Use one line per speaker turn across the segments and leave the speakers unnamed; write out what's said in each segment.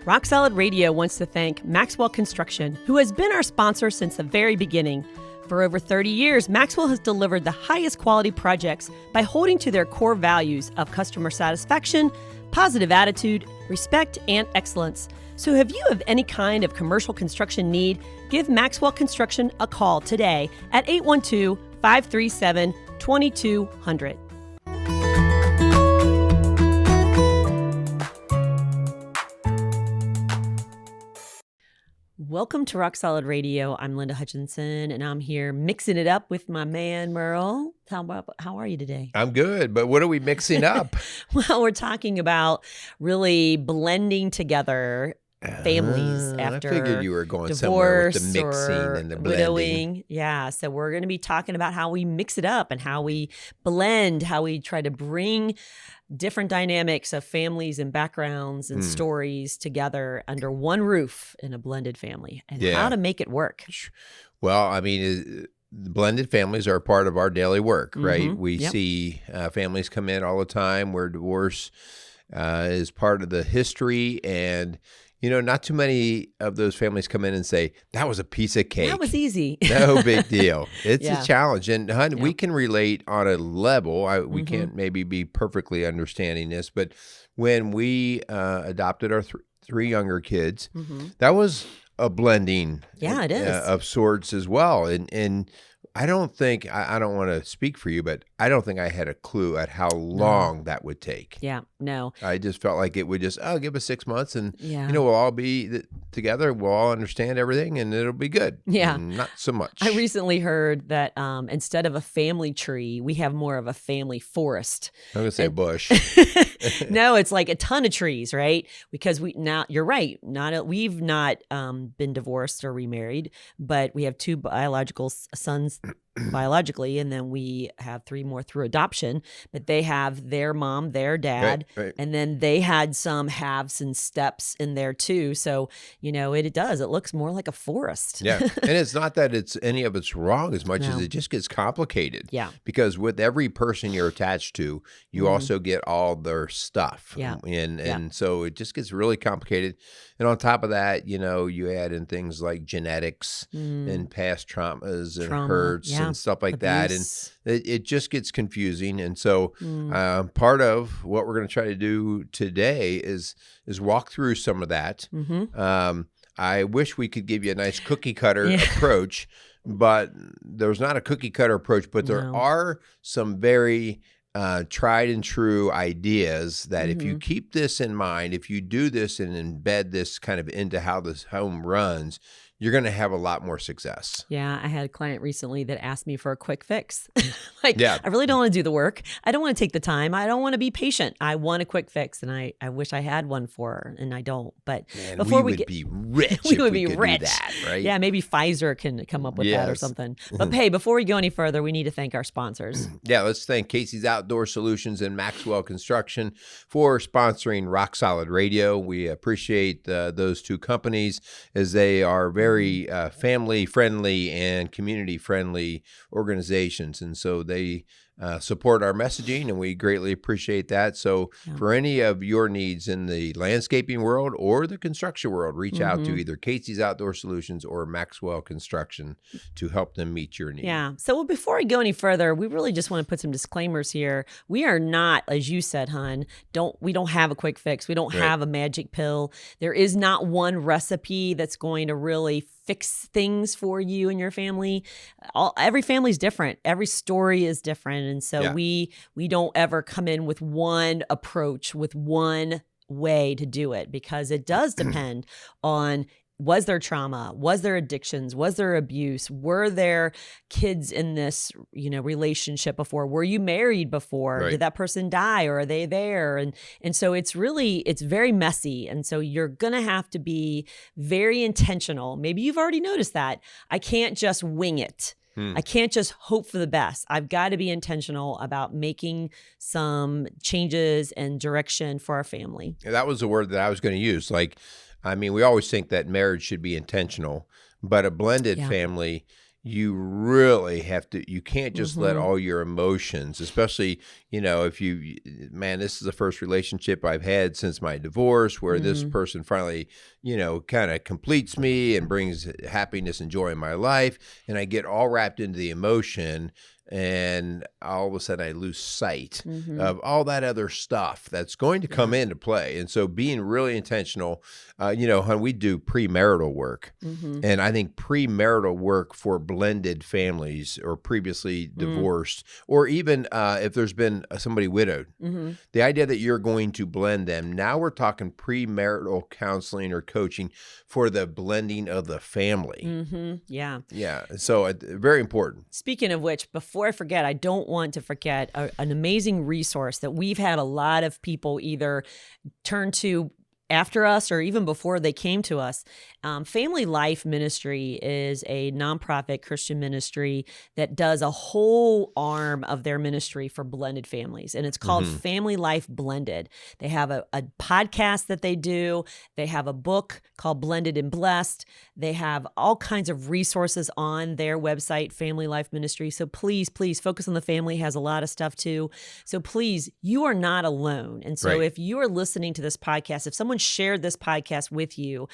Rock Solid Radio wants to thank Maxwell Construction, who has been our sponsor since the very beginning. For over 30 years, Maxwell has delivered the highest quality projects by holding to their core values of customer satisfaction, positive attitude, respect, and excellence. So if you have any kind of commercial construction need, give Maxwell Construction a call today at 812-537-2200. Welcome to Rock Solid Radio. I'm Linda Hutchinson, and I'm here mixing it up with my man, Merrill. How are you today?
I'm good, but what are we mixing up?
Well, we're talking about really blending together families after
I figured you were going
divorce
somewhere with the mixing
or
and the blending.
widowing. Yeah, so we're going to be talking about how we mix it up and how we blend, how we try to bring different dynamics of families and backgrounds and stories together under one roof in a blended family, and how to make it work.
Well, I mean, blended families are a part of our daily work, right? We see families come in all the time where divorce is part of the history, and you know, not too many of those families come in and say, that was a piece of cake.
That was easy.
No big deal. It's a challenge. And hun, we can relate on a level. We can't maybe be perfectly understanding this, but when we adopted our three younger kids, that was a blending
it is.
Of sorts as well. And I don't think, I don't want to speak for you, but I don't think I had a clue at how long that would take.
Yeah, no.
I just felt like it would just, give us 6 months and, you know, we'll all be together. We'll all understand everything and it'll be good.
Yeah.
Not so much.
I recently heard that instead of a family tree, we have more of a family forest.
I'm going to say bush.
No, it's like a ton of trees, right? Because you're right. We've not been divorced or remarried, but we have two biological sons biologically, and then we have three more through adoption, but they have their mom, their dad,
right.
And then they had some halves and steps in there too. So, you know, it looks more like a forest.
Yeah. And it's not that any of it's wrong as much as it just gets complicated.
Yeah.
Because with every person you're attached to, you also get all their stuff.
Yeah.
And so it just gets really complicated. And on top of that, you know, you add in things like genetics and past traumas and hurts and stuff like that. And it just gets confusing. And so part of what we're going to try to do today is walk through some of that. I wish we could give you a nice cookie cutter approach, but there's not a cookie cutter approach, but there are some very tried and true ideas that if you keep this in mind, if you do this and embed this kind of into how this home runs, you're going to have a lot more success.
Yeah, I had a client recently that asked me for a quick fix. I really don't want to do the work. I don't want to take the time. I don't want to be patient. I want a quick fix, and I wish I had one for her, and I don't. But
man,
before
we would be rich.
we would be
could
rich.
Do that, right?
Yeah, maybe Pfizer can come up with that or something. But hey, before we go any further, we need to thank our sponsors.
Yeah, let's thank Casey's Outdoor Solutions and Maxwell Construction for sponsoring Rock Solid Radio. We appreciate those two companies as they are very family-friendly and community-friendly organizations. And so they support our messaging, and we greatly appreciate that. So for any of your needs in the landscaping world or the construction world, reach out to either Casey's Outdoor Solutions or Maxwell Construction to help them meet your needs.
Yeah. So before we go any further, we really just want to put some disclaimers here. We are not, as you said, hon, we don't have a quick fix. We don't have a magic pill. There is not one recipe that's going to really fix things for you and your family. Every family's different. Every story is different. And so we don't ever come in with one approach, with one way to do it, because it does depend on, was there trauma? Was there addictions? Was there abuse? Were there kids in this, relationship before? Were you married before?
Right.
Did that person die, or are they there? And so it's very messy. And so you're going to have to be very intentional. Maybe you've already noticed that. I can't just wing it. I can't just hope for the best. I've got to be intentional about making some changes and direction for our family.
That was the word that I was going to use. We always think that marriage should be intentional, but a blended family, you really have to, you can't just let
Mm-hmm.
all your emotions, especially, if man, this is the first relationship I've had since my divorce where this person finally, kind of completes me and brings happiness and joy in my life. And I get all wrapped into the emotion. And all of a sudden I lose sight of all that other stuff that's going to come into play. And so being really intentional, when we do premarital work, and I think premarital work for blended families or previously divorced, or even if there's been somebody widowed, the idea that you're going to blend them. Now we're talking premarital counseling or coaching for the blending of the family.
Yeah.
Yeah. So very important.
Speaking of which, before I forget, I don't want to forget an amazing resource that we've had a lot of people either turn to after us or even before they came to us. Family Life Ministry is a nonprofit Christian ministry that does a whole arm of their ministry for blended families, and it's called Family Life Blended. They have a podcast that they do. They have a book called Blended and Blessed. They have all kinds of resources on their website, Family Life Ministry. So please, Focus on the Family has a lot of stuff too. So please, you are not alone. And so if you are listening to this podcast, if someone shared this podcast with you,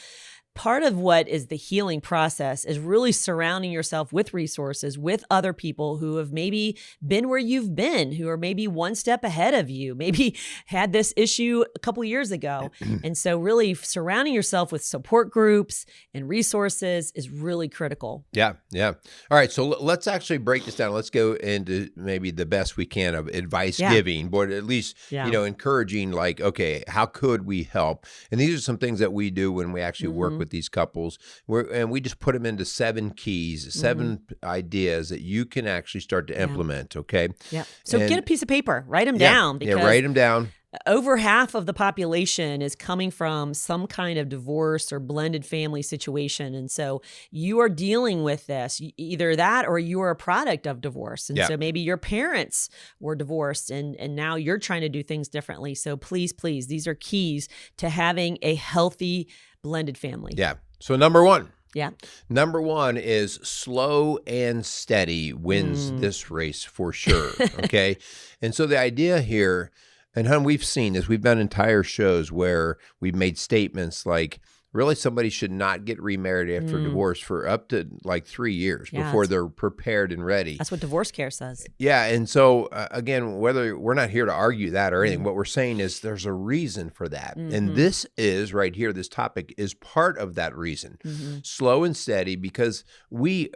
part of what is the healing process is really surrounding yourself with resources, with other people who have maybe been where you've been, who are maybe one step ahead of you, maybe had this issue a couple years ago. And so really surrounding yourself with support groups and resources is really critical.
Yeah. Yeah. All right. So let's actually break this down. Let's go into maybe the best we can of advice giving, but at least, encouraging, like, okay, how could we help? And these are some things that we do when we actually work with these couples, and we just put them into 7 keys, 7 ideas that you can actually start to implement. Okay.
Yeah. So get a piece of paper, write them down, because
write them down.
Over half of the population is coming from some kind of divorce or blended family situation. And so you are dealing with this, either that or you are a product of divorce. And so maybe your parents were divorced and now you're trying to do things differently. So please, these are keys to having a healthy blended family.
Yeah. So number 1.
Yeah.
Number 1 is slow and steady wins this race for sure. Okay. And so the idea here, and hon, we've seen this. We've done entire shows where we've made statements like, really, somebody should not get remarried after divorce for up to like 3 years before they're prepared and ready.
That's what divorce care says.
Yeah. And so, again, whether we're not here to argue that or anything, what we're saying is there's a reason for that. And this is right here, this topic is part of that reason. Slow and steady, because we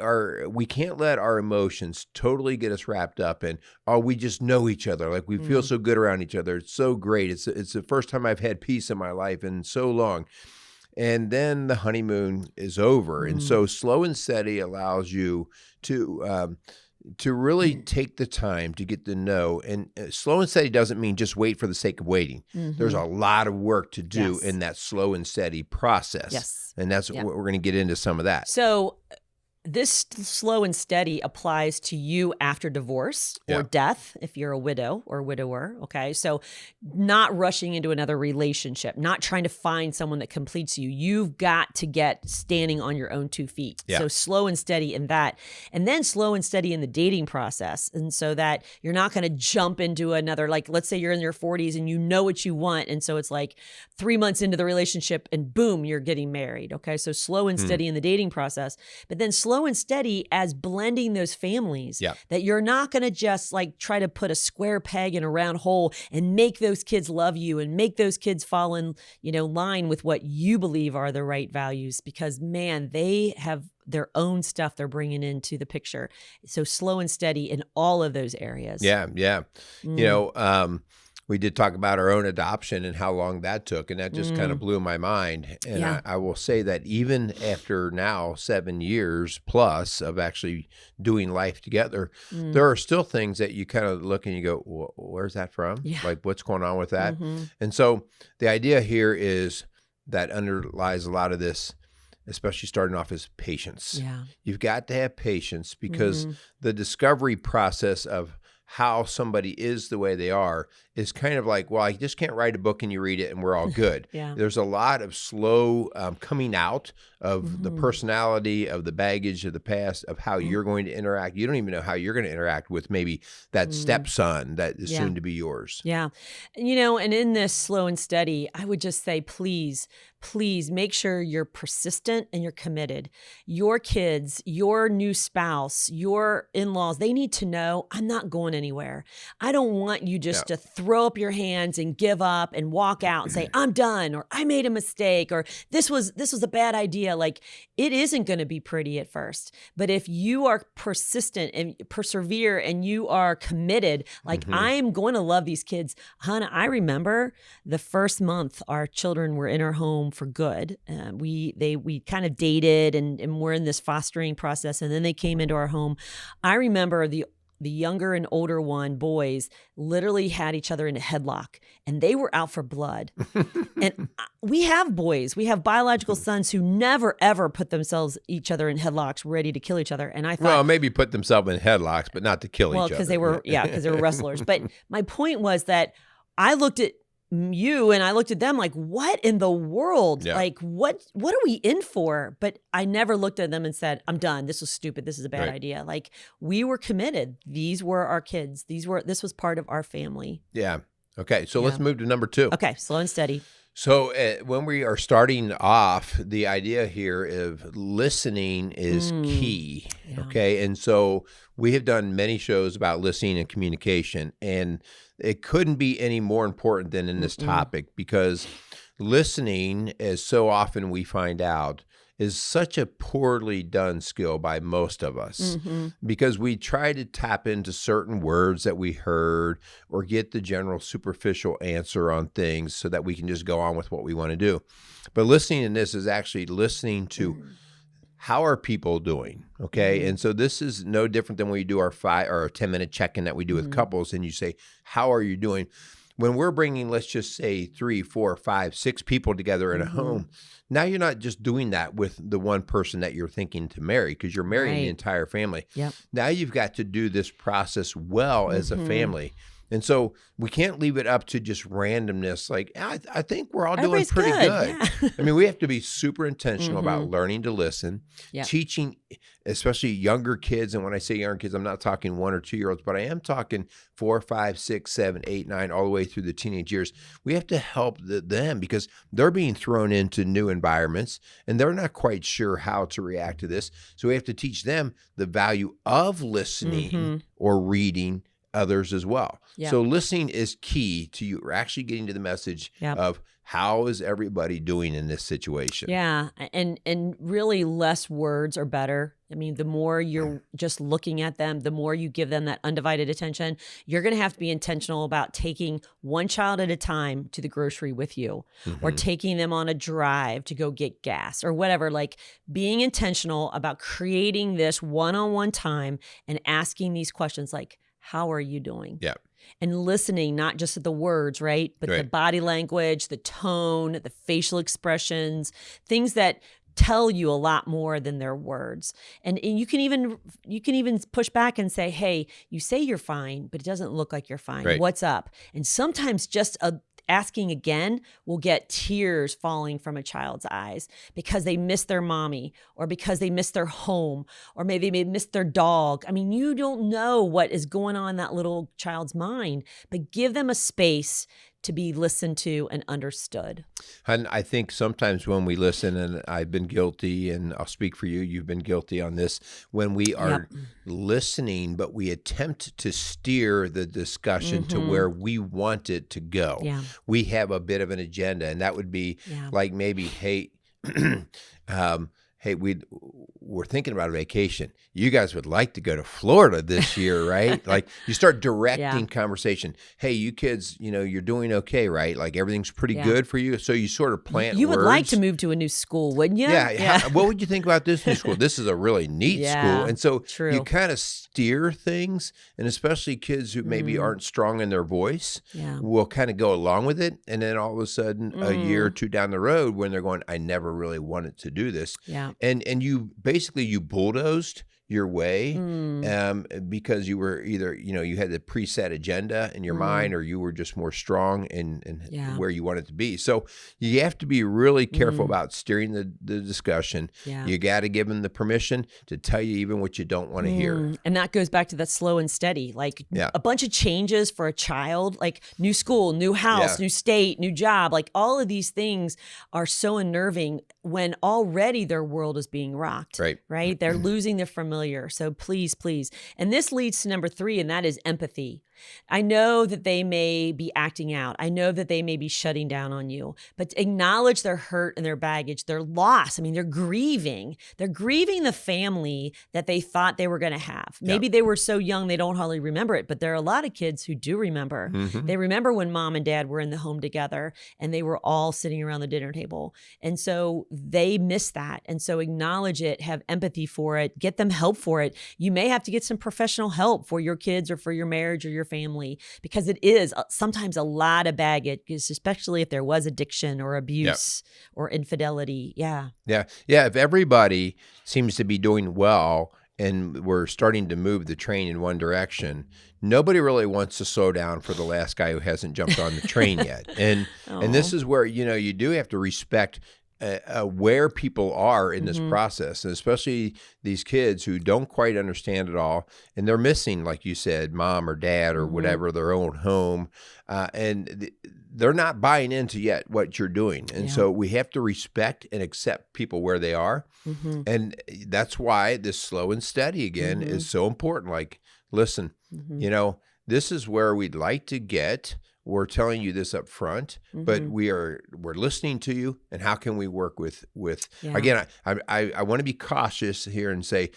can't let our emotions totally get us wrapped up in, oh, we just know each other. Like we feel so good around each other. It's so great. It's the first time I've had peace in my life in so long. And then the honeymoon is over. And so slow and steady allows you to really take the time to get to know. And slow and steady doesn't mean just wait for the sake of waiting. There's a lot of work to do in that slow and steady process.
Yes.
And that's what we're going to get into some of that.
So this slow and steady applies to you after divorce or death, if you're a widow or widower, okay? So not rushing into another relationship, not trying to find someone that completes you. You've got to get standing on your own 2 feet.
Yeah.
So slow and steady in that. And then slow and steady in the dating process. And so that you're not going to jump into another, like let's say you're in your 40s and you know what you want. And so it's like 3 months into the relationship and boom, you're getting married, okay? So slow and steady in the dating process. But then slow and steady as blending those families, that you're not going to just like try to put a square peg in a round hole and make those kids love you and make those kids fall in, line with what you believe are the right values, because man, they have their own stuff they're bringing into the picture. So slow and steady in all of those areas.
Yeah. Yeah. We did talk about our own adoption and how long that took, and that just kind of blew my mind. And I will say that even after now 7 years plus of actually doing life together, there are still things that you kind of look and you go, well, where's that from?
Yeah.
Like, what's going on with that? And so the idea here is that underlies a lot of this, especially starting off, is patience.
Yeah.
You've got to have patience, because the discovery process of how somebody is the way they are is kind of like, well, I just can't write a book and you read it and we're all good.
Yeah.
There's a lot of slow coming out of the
Mm-hmm.
personality, of the baggage of the past, of how you're going to interact. You don't even know how you're going to interact with maybe that stepson that is
Yeah.
soon to be yours.
Yeah. And in this slow and steady, I would just say, please make sure you're persistent and you're committed. Your kids, your new spouse, your in-laws, they need to know I'm not going anywhere. I don't want you just to throw up your hands and give up and walk out and say, I'm done, or I made a mistake, or this was a bad idea. Like, it isn't going to be pretty at first, but if you are persistent and persevere and you are committed, like I'm going to love these kids. Hannah, I remember the first month our children were in our home for good. We kind of dated and we're in this fostering process, and then they came into our home. I remember the younger and older boys literally had each other in a headlock, and they were out for blood. And we have boys, we have biological sons who never ever put each other in headlocks, ready to kill each other. And I thought,
well, maybe put themselves in headlocks, but not to kill each other.
Well, because they were wrestlers. But my point was that I looked at you and I looked at them like, what in the world?
Yeah.
Like, what are we in for? But I never looked at them and said, I'm done. This was stupid. This is a bad idea. Like, we were committed. These were our kids. This was part of our family.
Yeah. Okay. So let's move to number 2.
Okay. Slow and steady.
So when we are starting off, the idea here of listening is key.
Yeah.
Okay. And so we have done many shows about listening and communication, and it couldn't be any more important than in this topic, because listening, as so often we find out, is such a poorly done skill by most of us, because we try to tap into certain words that we heard or get the general superficial answer on things so that we can just go on with what we want to do. But listening in this is actually listening to how are people doing, okay? And so this is no different than when we do our 5 or 10-minute check-in that we do with couples, and you say, how are you doing? When we're bringing, let's just say 3, 4, 5, 6 people together in a home, now you're not just doing that with the one person that you're thinking to marry, because you're marrying the entire family.
Yep.
Now you've got to do this process well as a family. And so we can't leave it up to just randomness. Like, I think we're all doing pretty good.
Yeah.
I mean, we have to be super intentional about learning to listen, teaching, especially younger kids. And when I say younger kids, I'm not talking 1 or 2 year olds, but I am talking 4, 5, 6, 7, 8, 9, all the way through the teenage years. We have to help them because they're being thrown into new environments and they're not quite sure how to react to this. So we have to teach them the value of listening or reading others as well.
Yeah.
So listening is key to you actually getting to the message of how is everybody doing in this situation.
Yeah. And really less words are better. I mean, the more you're just looking at them, the more you give them that undivided attention. You're going to have to be intentional about taking one child at a time to the grocery with you, or taking them on a drive to go get gas or whatever. Like, being intentional about creating this one-on-one time and asking these questions like, how are you doing?
Yeah.
And listening, not just at the words, right? But the body language, the tone, the facial expressions, things that tell you a lot more than their words. And you can even push back and say, hey, you say you're fine, but it doesn't look like you're fine.
Right.
What's up? And sometimes just asking again will get tears falling from a child's eyes because they miss their mommy, or because they miss their home, or maybe they miss their dog. I mean, you don't know what is going on in that little child's mind, but give them a space to be listened to and understood.
And I think sometimes when we listen, and I've been guilty, and I'll speak for you, you've been guilty on this, when we are listening, but we attempt to steer the discussion to where we want it to go.
Yeah.
We have a bit of an agenda, and that would be like maybe, hey, hey, we're thinking about a vacation. You guys would like to go to Florida this year, right? Like, you start directing conversation. Hey, you kids, you're doing okay, right? Like, everything's pretty good for you. So you sort of plant
You would
words.
like to move to a new school, wouldn't you?
Yeah. What would you think about this new school? This is a really neat school. And so you kind of steer things, and especially kids who maybe aren't strong in their voice will kind of go along with it. And then all of a sudden, a year or two down the road, when they're going, I never really wanted to do this.
Yeah.
And you basically bulldozed your way
Mm.
because you were either, you had the preset agenda in your mind, or you were just more strong in
Yeah.
where you wanted to be. So you have to be really careful
Mm.
about steering the discussion.
Yeah.
You got to give them the permission to tell you even what you don't want to hear.
And that goes back to that slow and steady, like
Yeah.
a bunch of changes for a child, like new school, new house,
Yeah.
new state, new job, like all of these things are so unnerving when already their world is being rocked,
Right.
right? They're losing their familiar. So please, please. And this leads to number 3, and that is empathy. I know that they may be acting out. I know that they may be shutting down on you, but acknowledge their hurt and their baggage, their loss. I mean, they're grieving. They're grieving the family that they thought they were going to have. Maybe they were so young they don't hardly remember it, but there are a lot of kids who do remember.
Mm-hmm.
They remember when mom and dad were in the home together and they were all sitting around the dinner table. And so they miss that. And so acknowledge it, have empathy for it, get them help for it. You may have to get some professional help for your kids or for your marriage or your family, because it is sometimes a lot of baggage, especially if there was addiction or abuse or infidelity. Yeah.
Yeah. If everybody seems to be doing well and we're starting to move the train in one direction, nobody really wants to slow down for the last guy who hasn't jumped on the train yet. And this is where, you do have to respect where people are in this process, and especially these kids who don't quite understand it all, and they're missing, like you said, mom or dad or whatever, their own home, and they're not buying into yet what you're doing. And so we have to respect and accept people where they are. And that's why this slow and steady again is so important. Like, listen, this is where we'd like to get. We're telling you this up front, but we're listening to you, and how can we work with again, I want to be cautious here and say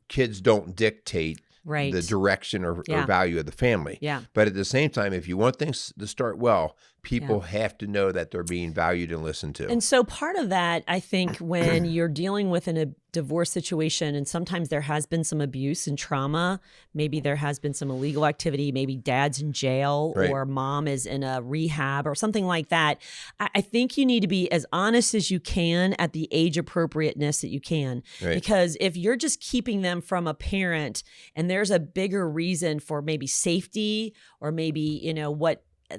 kids don't dictate the direction or value of the family.
Yeah.
But at the same time, if you want things to start well, people have to know that they're being valued and listened to.
And so part of that, I think, when you're dealing with a divorce situation, and sometimes there has been some abuse and trauma, maybe there has been some illegal activity, maybe dad's in jail or mom is in a rehab or something like that, I think you need to be as honest as you can at the age appropriateness that you can. Because if you're just keeping them from a parent and there's a bigger reason for maybe safety or maybe,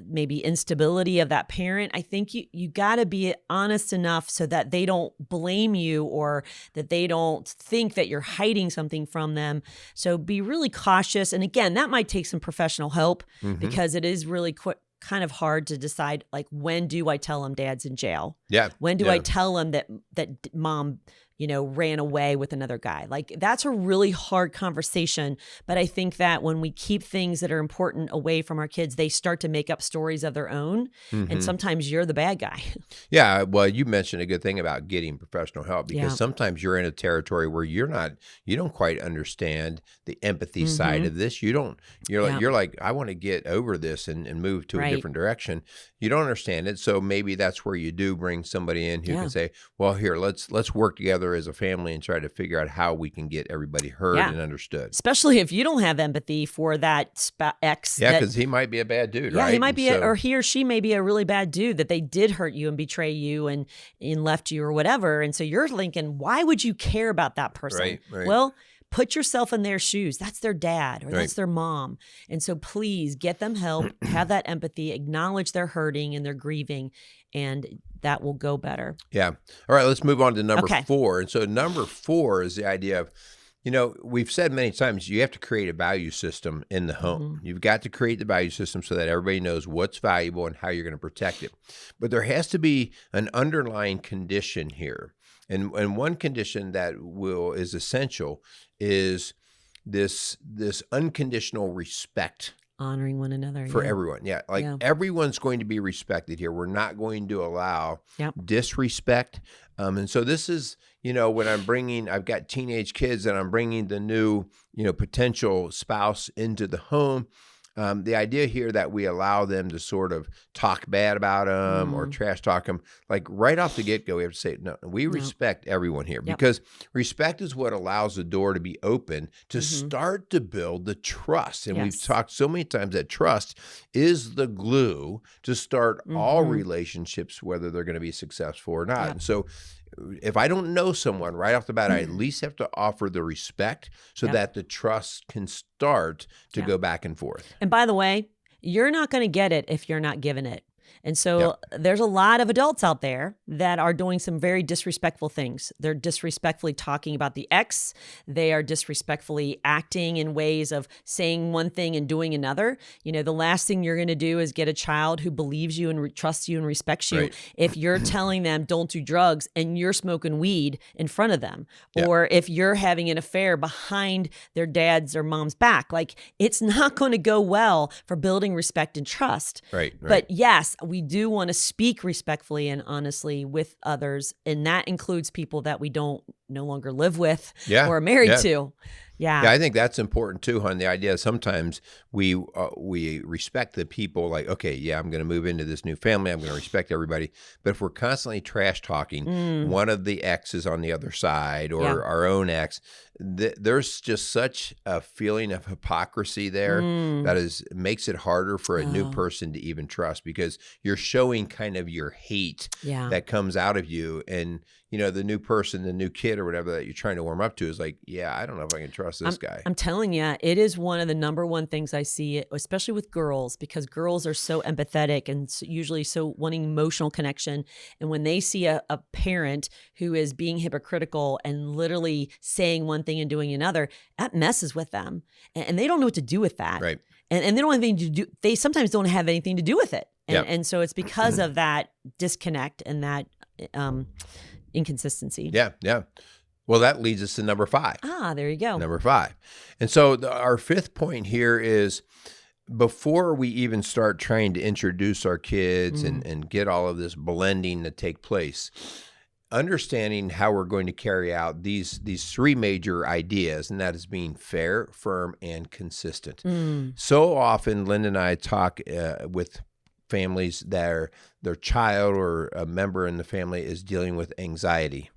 maybe instability of that parent, I think you got to be honest enough so that they don't blame you or that they don't think that you're hiding something from them. So be really cautious. And again, that might take some professional help because it is really kind of hard to decide, like, when do I tell them dad's in jail?
Yeah.
When do I tell them that mom ran away with another guy? Like, that's a really hard conversation. But I think that when we keep things that are important away from our kids, they start to make up stories of their own. And sometimes you're the bad guy.
Yeah. Well, you mentioned a good thing about getting professional help, because sometimes you're in a territory where you don't quite understand the empathy side of this. You're like, I want to get over this and move to a different direction. You don't understand it. So maybe that's where you do bring somebody in who can say, well, here, let's work together as a family and try to figure out how we can get everybody heard and understood.
Especially if you don't have empathy for that ex.
Yeah, because he might be a bad dude, right?
Yeah, he might be, or he or she may be a really bad dude, that they did hurt you and betray you and left you or whatever. And so you're thinking, why would you care about that person?
Right.
Well, put yourself in their shoes. That's their dad or that's their mom. And so please get them help, have that empathy, acknowledge they're hurting and they're grieving, and that will go better. Yeah.
All right, let's move on to number 4. And so number 4 is the idea of, we've said many times, you have to create a value system in the home. You've got to create the value system so that everybody knows what's valuable and how you're going to protect it. But there has to be an underlying condition here. And one condition that is essential is this unconditional respect.
Honoring one another.
For everyone. Yeah. Everyone's going to be respected here. We're not going to allow disrespect. And so this is, when I've got teenage kids and I'm bringing the new, potential spouse into the home. The idea here that we allow them to sort of talk bad about them or trash talk them, like right off the get-go, we have to say, no, we respect everyone here, because respect is what allows the door to be open to start to build the trust. And we've talked so many times that trust is the glue to start all relationships, whether they're going to be successful or not. And so if I don't know someone right off the bat, I at least have to offer the respect so that the trust can start to go back and forth.
And by the way, you're not going to get it if you're not giving it. And so there's a lot of adults out there that are doing some very disrespectful things. They're disrespectfully talking about the ex. They are disrespectfully acting in ways of saying one thing and doing another. You know, the last thing you're going to do is get a child who believes you and trusts you and respects you if you're telling them don't do drugs and you're smoking weed in front of them, or if you're having an affair behind their dad's or mom's back. Like, it's not going to go well for building respect and trust.
Right.
But yes, we do want to speak respectfully and honestly with others, and that includes people that we don't no longer live with or are married to. Yeah,
I think that's important too, hon. The idea sometimes we respect the people, like, okay, yeah, I'm going to move into this new family. I'm going to respect everybody. But if we're constantly trash talking one of the exes on the other side or our own ex, there's just such a feeling of hypocrisy there that makes it harder for a new person to even trust, because you're showing kind of your hate that comes out of you. And, you know, the new person, the new kid or whatever that you're trying to warm up to is like, yeah, I don't know if I can trust this guy.
I'm telling you, it is one of the number one things I see, especially with girls, because girls are so empathetic and usually so wanting emotional connection. And when they see a parent who is being hypocritical and literally saying one thing and doing another, that messes with them. And they don't know what to do with that.
Right.
And they don't have anything to do. They sometimes don't have anything to do with it. And so it's because of that disconnect and that inconsistency.
Yeah. Well, that leads us to number 5.
There you go.
Number 5. And so our 5th point here is, before we even start trying to introduce our kids and get all of this blending to take place, understanding how we're going to carry out these 3 major ideas, and that is being fair, firm, and consistent. So often, Linda and I talk with families that their child or a member in the family is dealing with anxiety.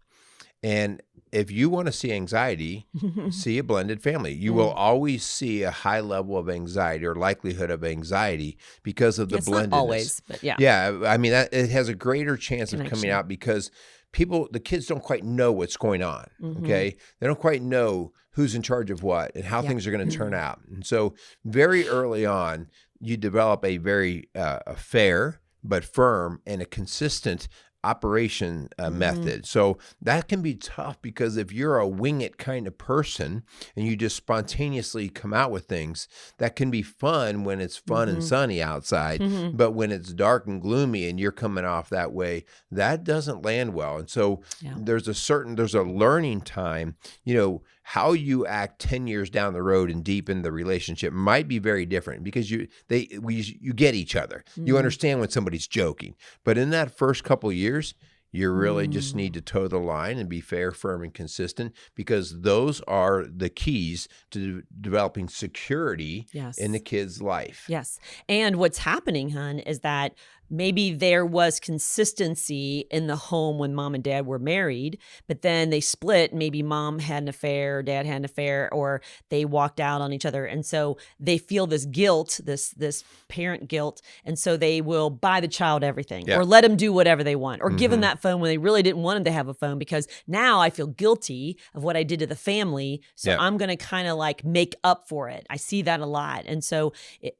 And if you want to see anxiety, see a blended family. You will always see a high level of anxiety or likelihood of anxiety because of the blendedness.
Not always, but yeah.
Yeah, I mean, it has a greater chance of coming out because the kids don't quite know what's going on, okay? They don't quite know who's in charge of what and how things are going to turn out. And so very early on, you develop a very fair but firm and a consistent operation method. So that can be tough, because if you're a wing it kind of person and you just spontaneously come out with things, that can be fun when it's fun and sunny outside. But when it's dark and gloomy and you're coming off that way, that doesn't land well. And so there's a learning time, you know, how you act 10 years down the road and deepen the relationship might be very different, because you get each other. You understand when somebody's joking. But in that first couple of years, you really just need to toe the line and be fair, firm, and consistent, because those are the keys to developing security in the kid's life.
Yes. And what's happening, hon, is that maybe there was consistency in the home when mom and dad were married, but then they split. Maybe mom had an affair, or dad had an affair, or they walked out on each other. And so they feel this guilt, this parent guilt. And so they will buy the child everything or let them do whatever they want, or give them that phone when they really didn't want them to have a phone, because now I feel guilty of what I did to the family. So I'm going to kind of like make up for it. I see that a lot. And so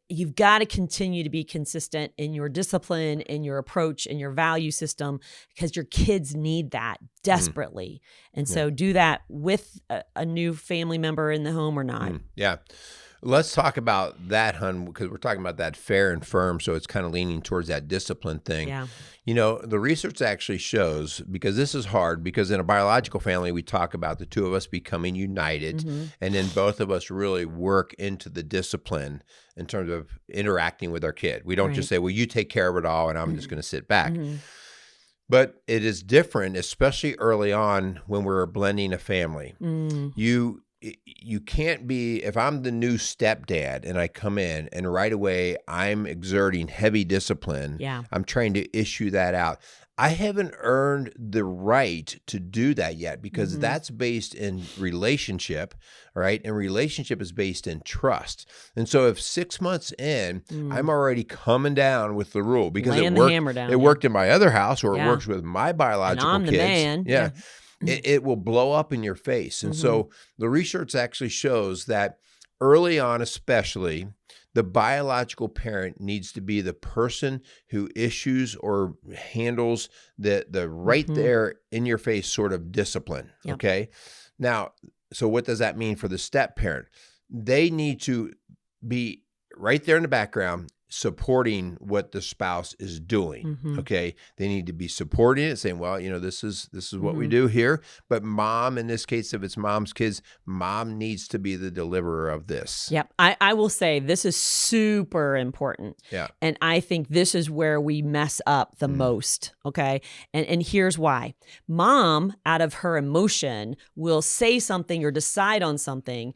you've got to continue to be consistent in your discipline, in your approach, in your value system, because your kids need that desperately. And so do that with a new family member in the home or not.
Yeah. Let's talk about that, hon, because we're talking about that fair and firm. So it's kind of leaning towards that discipline thing.
Yeah.
You know, the research actually shows, because this is hard, because in a biological family, we talk about the two of us becoming united, and then both of us really work into the discipline in terms of interacting with our kid. We don't just say, well, you take care of it all and I'm just going to sit back. But it is different, especially early on when we're blending a family. you can't be, if I'm the new stepdad and I come in and right away I'm exerting heavy discipline, I'm trying to issue that out. I haven't earned the right to do that yet because that's based in relationship, right? And relationship is based in trust. And so if 6 months in, I'm already coming down with the rule because
laying the hammer down,
it worked in my other house or it works with my biological
and I'm
kids.
The man.
Yeah. It will blow up in your face. And so the research actually shows that early on, especially, the biological parent needs to be the person who issues or handles the right there in your face sort of discipline. Okay. Now, so what does that mean for the step parent? They need to be right there in the background supporting what the spouse is doing. Okay. They need to be supporting it, saying, well, this is what we do here. But mom, in this case, if it's mom's kids, mom needs to be the deliverer of this.
Yep. I will say this is super important.
Yeah.
And I think this is where we mess up the most. Okay. And here's why. Mom, out of her emotion, will say something or decide on something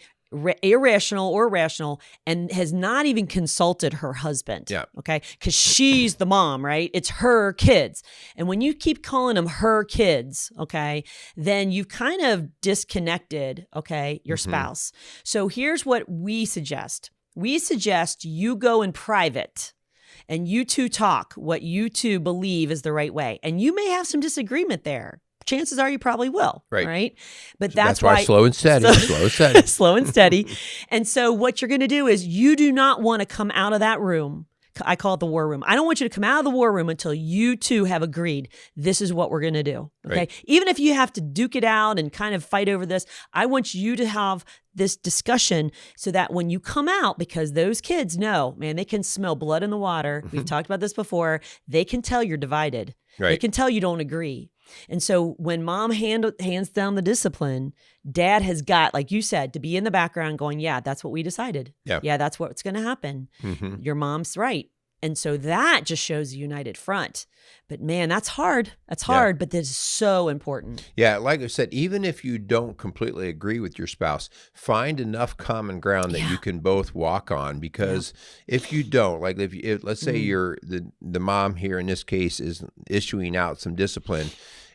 irrational or rational, and has not even consulted her husband. Okay. Because she's the mom, right? It's her kids. And when you keep calling them her kids, okay, then you've kind of disconnected, okay, your spouse. So here's what we suggest. We suggest you go in private and you two talk what you two believe is the right way. And you may have some disagreement there. Chances are you probably will, right? But that's
why slow and steady, slow and steady.
Slow and steady. And so what you're going to do is you do not want to come out of that room. I call it the war room. I don't want you to come out of the war room until you two have agreed this is what we're going to do, okay? Even if you have to duke it out and kind of fight over this, I want you to have this discussion so that when you come out, because those kids know, man, they can smell blood in the water. We've talked about this before. They can tell you're divided. They can tell you don't agree. And so when mom hands down the discipline, dad has got, like you said, to be in the background going, yeah, that's what we decided. Yeah, that's what's going to happen. Your mom's right. And so that just shows a united front. But man, that's hard. That's hard, but this is so important.
Yeah, like I said, even if you don't completely agree with your spouse, find enough common ground that you can both walk on. Because if you don't, like if let's say you're the mom here in this case is issuing out some discipline,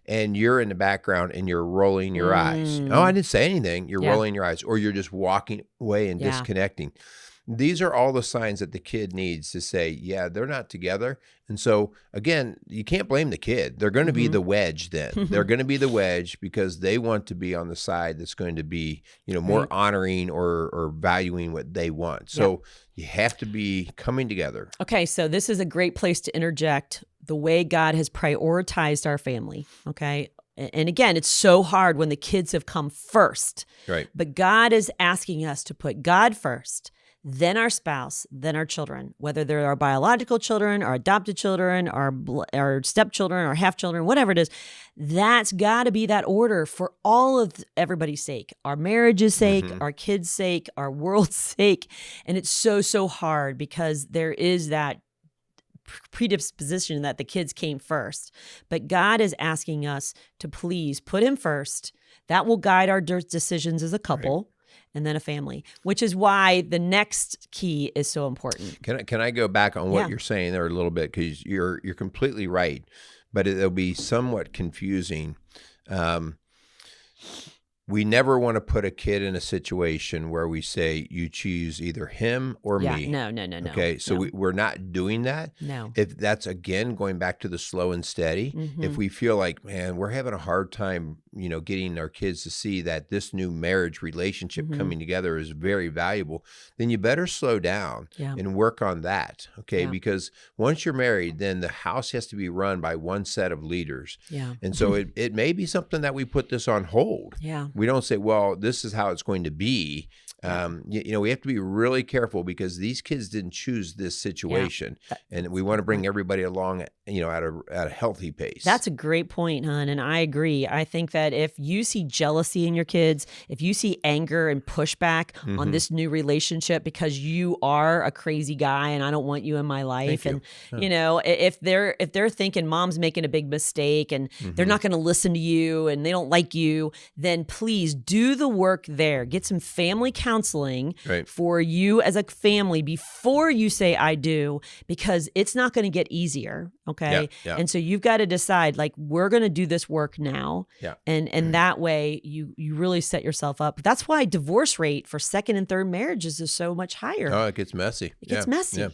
and you're in the background and you're rolling your eyes. Oh, I didn't say anything. You're rolling your eyes, or you're just walking away and disconnecting. These are all the signs that the kid needs to say, yeah, they're not together. And so, again, you can't blame the kid. They're going to be the wedge then. They're going to be the wedge because they want to be on the side that's going to be, more honoring or valuing what they want. So you have to be coming together.
Okay, so this is a great place to interject the way God has prioritized our family, okay? And again, it's so hard when the kids have come first.
Right.
But God is asking us to put God first, then our spouse, then our children, whether they're our biological children, our adopted children, our stepchildren, our half children, whatever it is. That's got to be that order for all of everybody's sake, our marriage's sake, our kids' sake, our world's sake. And it's so hard because there is that predisposition that the kids came first. But God is asking us to please put him first. That will guide our decisions as a couple. And then a family, which is why the next key is so important.
Can I go back on what you're saying there a little bit? Because you're completely right, but it'll be somewhat confusing. We never want to put a kid in a situation where we say you choose either him or me.
No.
Okay, so we're not doing that.
No.
If that's, again, going back to the slow and steady, if we feel like, man, we're having a hard time, getting our kids to see that this new marriage relationship coming together is very valuable, then you better slow down and work on that, okay? Because once you're married, then the house has to be run by one set of leaders. And so it may be something that we put this on hold. We don't say, well, this is how it's going to be. We have to be really careful because these kids didn't choose this situation, and we want to bring everybody along, at a healthy pace.
That's a great point, hon, and I agree. I think that if you see jealousy in your kids, if you see anger and pushback on this new relationship because you are a crazy guy and I don't want you in my life, if they're thinking mom's making a big mistake and they're not going to listen to you and they don't like you, then please do the work there. Get some family counseling
Right.
for you as a family before you say I do, because it's not going to get easier. Okay.
Yeah.
And so you've got to decide, like, we're going to do this work now.
Yeah.
And that way you really set yourself up. That's why divorce rate for second and third marriages is so much higher.
Oh, it gets messy.
It gets messy.
Yeah.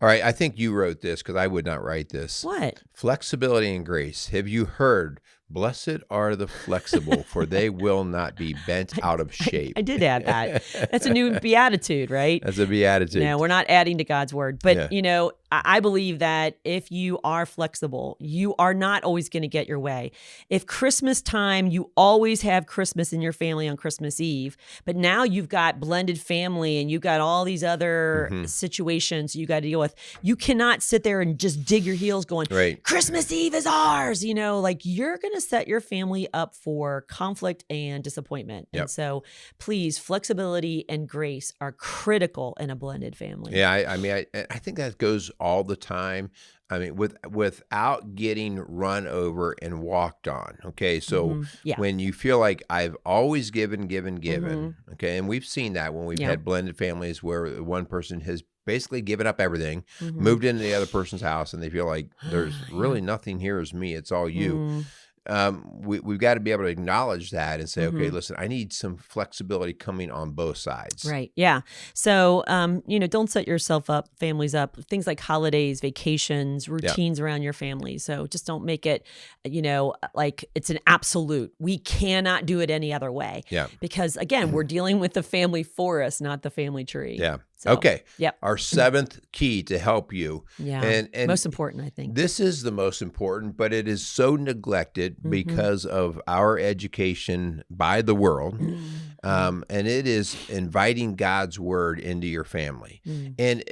All right. I think you wrote this because I would not write this.
What?
Flexibility and grace. Have you heard? Blessed are the flexible, for they will not be bent out of shape.
I did add that. That's a new beatitude, right?
That's a beatitude.
No, we're not adding to God's word. But,
Yeah.
you know, I believe that if you are flexible, you are not always going to get your way. If Christmas time, you always have Christmas in your family on Christmas Eve, but now you've got blended family and you've got all these other situations you got to deal with. You cannot sit there and just dig your heels going,
Right.
Christmas Eve is ours. You know, like, you're going to set your family up for conflict and disappointment.
Yep.
And so please, flexibility and grace are critical in a blended family.
Yeah, I mean, I think that goes all the time. I mean, without getting run over and walked on. Okay, so
Yeah.
when you feel like I've always given, okay, and we've seen that when we've
Yeah.
had blended families where one person has basically given up everything, moved into the other person's house, and they feel like there's really nothing here is me, it's all you. We've got to be able to acknowledge that and say, okay, listen, I need some flexibility coming on both sides.
Right. Yeah. So, you know, don't set yourself up, families up, things like holidays, vacations, routines around your family. So just don't make it, you know, like it's an absolute. We cannot do it any other way.
Yeah.
Because again, we're dealing with the family forest, not the family tree.
Yeah.
So,
okay.
Yep.
Our seventh key to help you.
Yeah.
And
most important, I think.
This is the most important, but it is so neglected because of our education by the world. And it is inviting God's word into your family. And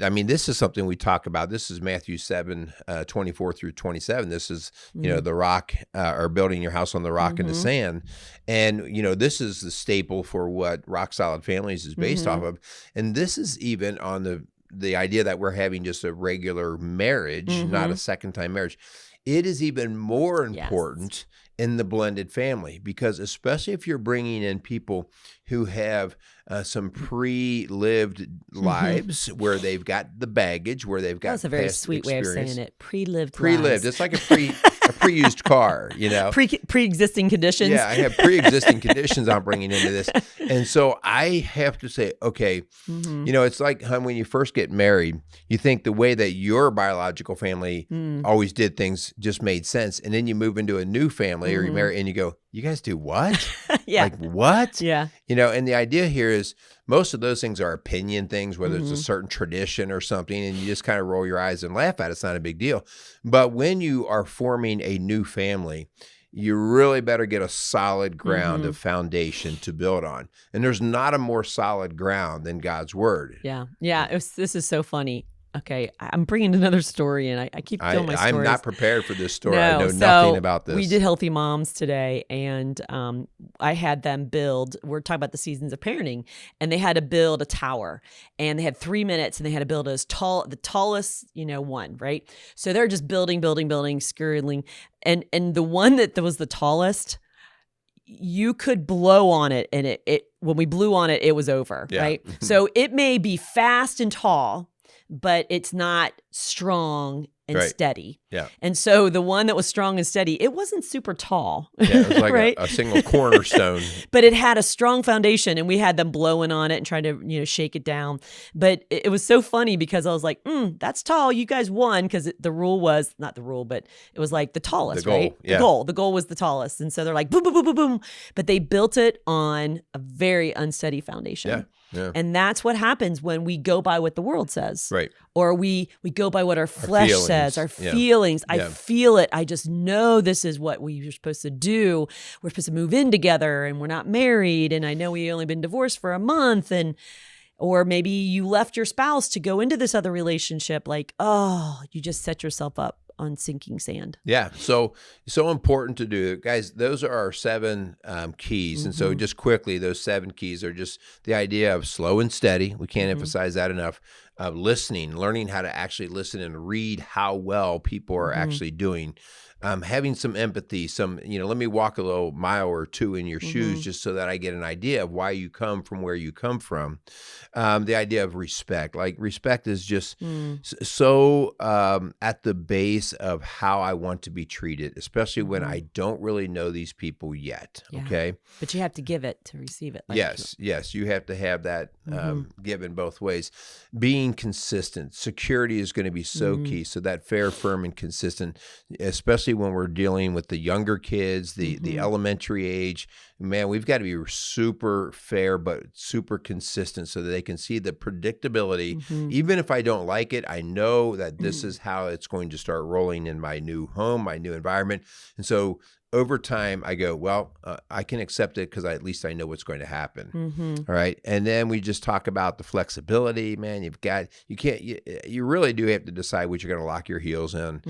I mean, this is something we talk about. This is Matthew 7, 24 through 27. This is, you know, the rock, or building your house on the rock and the sand. And, you know, this is the staple for what Rock Solid Families is based off of. And this is even on the idea that we're having just a regular marriage, not a second-time marriage. It is even more important in the blended family, because especially if you're bringing in people who have some pre-lived lives where they've got the baggage, where they've got
That's a very
past
sweet way of
experience.
saying it. Pre-lived.
It's like a pre-used car, you know.
Pre-existing conditions.
Yeah, I have pre-existing conditions I'm bringing into this. And so I have to say, okay, you know, it's like, hon, when you first get married, you think the way that your biological family always did things just made sense. And then you move into a new family or you marry and you go, you guys do what?
Yeah.
Like what?
Yeah.
You know, and the idea here is most of those things are opinion things, whether it's a certain tradition or something, and you just kind of roll your eyes and laugh at it. It's not a big deal. But when you are forming a new family, you really better get a solid ground of foundation to build on. And there's not a more solid ground than God's word.
Yeah. Yeah. This is so funny. Okay, I'm bringing another story, and I keep telling my stories.
I'm not prepared for this story.
No,
I know
so
nothing about this.
We did Healthy Moms today, and I had them build. We're talking about the seasons of parenting, and they had to build a tower, and they had 3 minutes, and they had to build the tallest, you know, one, right? So they're just building, skirling, and the one that was the tallest, you could blow on it, and it when we blew on it, it was over, right? So it may be fast and tall, but it's not strong and steady.
Yeah.
And so the one that was strong and steady, it wasn't super tall.
Yeah, it was like
right?
a single cornerstone.
But it had a strong foundation, and we had them blowing on it and trying to, you know, shake it down. But it was so funny because I was like, that's tall. You guys won, because the rule was, not the rule, but it was like the tallest,
the goal,
right?
Yeah.
The goal was the tallest. And so they're like, boom, boom, boom, boom, boom. But they built it on a very unsteady foundation.
Yeah. Yeah.
And that's what happens when we go by what the world says.
Right.
Or we go by what our flesh says, our feelings. I feel it. I just know this is what we're supposed to do. We're supposed to move in together, and we're not married. And I know we only been divorced for a month. Or maybe you left your spouse to go into this other relationship. Like, oh, you just set yourself up on sinking sand.
Yeah. So important to do. Guys, those are our 7 keys. And so just quickly, those 7 keys are just the idea of slow and steady. We can't emphasize that enough. listening, learning how to actually listen and read how well people are actually doing. Having some empathy, let me walk a little mile or two in your shoes just so that I get an idea of why you come from where you come from. The idea of respect, like respect is just so at the base of how I want to be treated, especially when I don't really know these people yet.
Yeah.
Okay.
But you have to give it to receive it.
Yes. You have to have that given both ways. Being consistent, security is going to be so key. So that fair, firm, and consistent, especially when we're dealing with the younger kids, the elementary age, man, we've got to be super fair, but super consistent so that they can see the predictability. Even if I don't like it, I know that this is how it's going to start rolling in my new home, my new environment. And so over time, I go, well, I can accept it because at least I know what's going to happen. All right. And then we just talk about the flexibility, man. You really do have to decide what you're going to lock your heels in.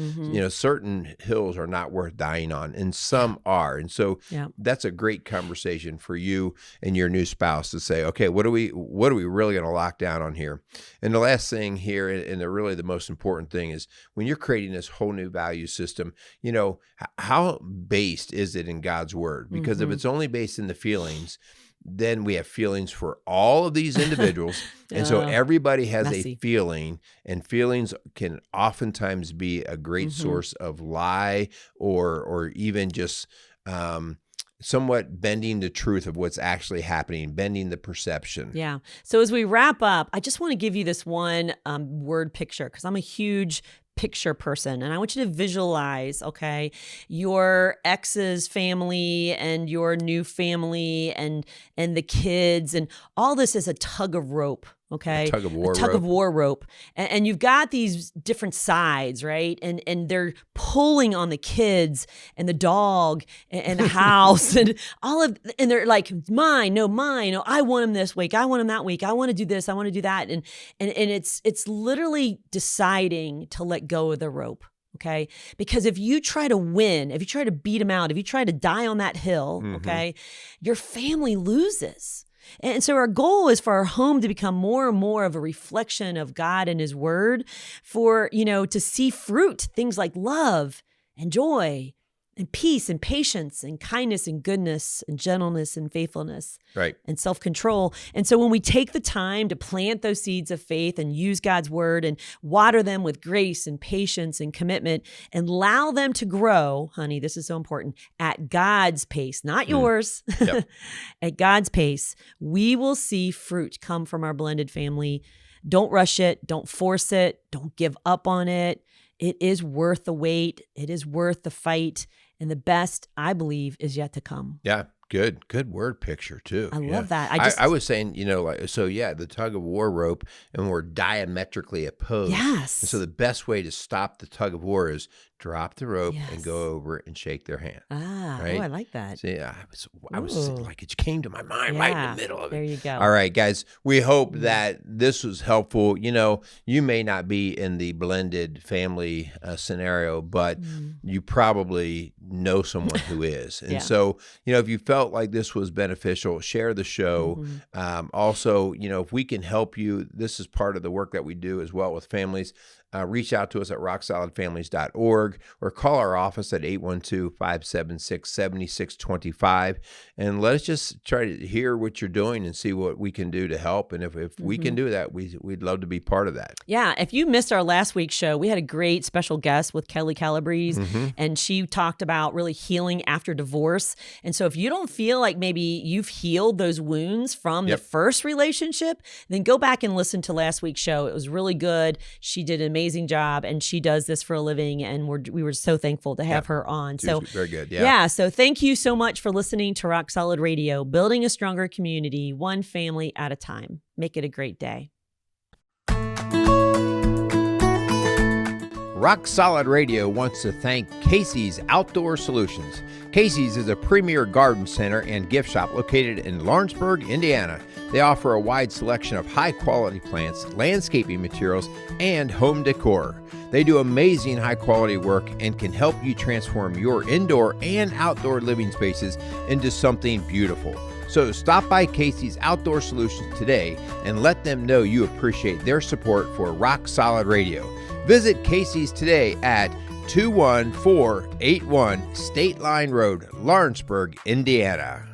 Certain hills are not worth dying on, and some are. And so that's a great conversation for you and your new spouse to say, okay, what are we really going to lock down on here? And the last thing here, and really the most important thing, is when you're creating this whole new value system, how based is it in God's word? Because if it's only based in the feelings, then we have feelings for all of these individuals. And so everybody has a feeling, and feelings can oftentimes be a great source of lie or even just somewhat bending the truth of what's actually happening, bending the perception.
Yeah. So as we wrap up, I just want to give you this one word picture, because I'm a huge picture person, and I want you to visualize, okay, your ex's family and your new family and the kids, and all this is a tug of rope. Okay.
A tug of war
rope. And you've got these different sides, right? And they're pulling on the kids and the dog and the house and and they're like, mine. Oh, I want him this week. I want him that week. I want to do this. I want to do that. And it's literally deciding to let go of the rope. Okay. Because if you try to win, if you try to beat them out, if you try to die on that hill, okay, your family loses. And so our goal is for our home to become more and more of a reflection of God and his word, for, to see fruit, things like love and joy and peace and patience and kindness and goodness and gentleness and faithfulness,
right,
and self-control. And so when we take the time to plant those seeds of faith and use God's word and water them with grace and patience and commitment and allow them to grow, honey, this is so important, at God's pace, not yours, at God's pace, we will see fruit come from our blended family. Don't rush it. Don't force it. Don't give up on it. It is worth the wait. It is worth the fight. And the best, I believe, is yet to come.
Yeah. Good word picture too.
I love that.
I was saying, the tug of war rope, and we're diametrically opposed.
Yes.
And so the best way to stop the tug of war is drop the rope and go over and shake their hand. Right?
Oh, I like that.
See, I was like, it came to my mind right in the middle of it.
There you go.
All right, guys, we hope that this was helpful. You may not be in the blended family scenario, but you probably know someone who is. And so, if you felt like this was beneficial, share the show. Also, if we can help you, this is part of the work that we do as well with families. Reach out to us at rocksolidfamilies.org or call our office at 812-576-7625. And let us just try to hear what you're doing and see what we can do to help. And if we can do that, we'd love to be part of that.
Yeah. If you missed our last week's show, we had a great special guest with Kelly Calabrese, and she talked about really healing after divorce. And so if you don't feel like maybe you've healed those wounds from the first relationship, then go back and listen to last week's show. It was really good. She did an amazing job, and she does this for a living, and we were so thankful to have her on. So
very good.
So thank you so much for listening to Rock Solid Radio, building a stronger community, one family at a time. Make it a great day.
Rock Solid Radio wants to thank Casey's Outdoor Solutions. Casey's is a premier garden center and gift shop located in Lawrenceburg, Indiana. They offer a wide selection of high-quality plants, landscaping materials, and home decor. They do amazing high-quality work and can help you transform your indoor and outdoor living spaces into something beautiful. So stop by Casey's Outdoor Solutions today and let them know you appreciate their support for Rock Solid Radio. Visit Casey's today at 21481 State Line Road, Lawrenceburg, Indiana.